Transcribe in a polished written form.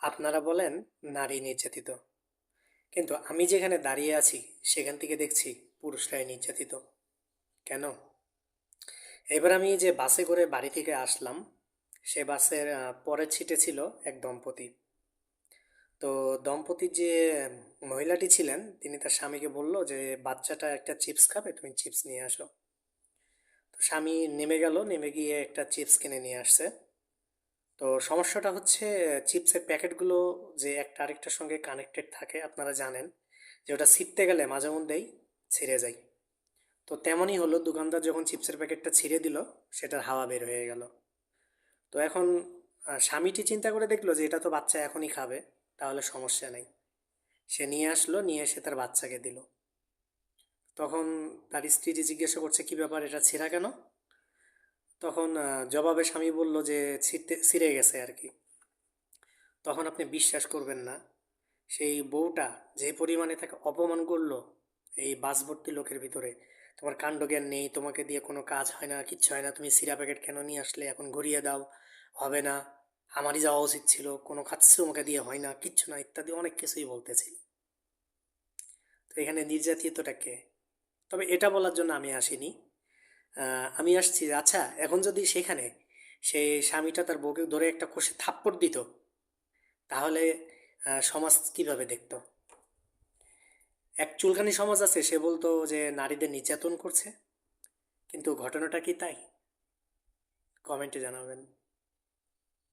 আপনারা বলেন নারী নির্যাতিত, কিন্তু আমি যেখানে দাঁড়িয়ে আছি সেখান থেকে দেখছি পুরুষরাই নির্যাতিত। কেন? এবার আমি যে বাসে করে বাড়ি থেকে আসলাম, সে বাসের পরের সিটে ছিল এক দম্পতি। তো দম্পতির যে মহিলাটি ছিলেন তিনি তার স্বামীকে বলল যে বাচ্চাটা একটা চিপস খাবে, তুমি চিপস নিয়ে আসো। তো স্বামী নেমে গেল, নেমে গিয়ে একটা চিপস কিনে নিয়ে আসছে। তো সমস্যাটা হচ্ছে চিপসের প্যাকেটগুলো যে একটা আরেকটার সঙ্গে কানেক্টেড থাকে, আপনারা জানেন যে ওটা ছিঁড়তে গেলে মাঝে মধ্যেই ছিঁড়ে যায়। তো তেমনই হলো, দোকানদার যখন চিপসের প্যাকেটটা ছিঁড়ে দিল, সেটার হাওয়া বের হয়ে গেল। তো এখন স্বামীটি চিন্তা করে দেখলো যে এটা তো বাচ্চা এখনই খাবে, তাহলে সমস্যা নেই। সে নিয়ে আসলো, নিয়ে এসে তার বাচ্চাকে দিল। তখন তার স্ত্রী জিজ্ঞাসা করছে কি ব্যাপার, এটা ছিঁড়া কেন? তখন জবাবে স্বামী বলল যে ছিঁড়ে গেছে আর কি। তখন আপনি বিশ্বাস করবেন না, সেই বউটা যে পরিমাণে তাকে অপমান করলো এই বাস ভর্তি লোকের ভিতরে। তোমার কাণ্ডজ্ঞান নেই, তোমাকে দিয়ে কোনো কাজ হয় না, কিচ্ছু হয় না, তুমি সিরা প্যাকেট কেন নিয়ে আসলে, এখন ঘুরিয়ে দাও, হবে না, আমারই যাওয়া উচিত ছিল, কোনো কাজ তোমাকে দিয়ে হয় না, কিচ্ছু না, ইত্যাদি অনেক কিছুই বলতেছিল। তো এখানে নির্যাতিতটা কে? তবে এটা বলার জন্য আমি আসিনি। আমি আসছি আচ্ছা, এখন যদি সেখানে সেই স্বামীটা তার বউকে ধরে একটা কষে থাপ্পড় দিত, তাহলে সমাজ কিভাবে দেখতো? এক চুলকানি সমাজ আছে, সে বলতো যে নারীদের নির্যাতন করছে। কিন্তু ঘটনাটা কি তাই? কমেন্টে জানাবেন।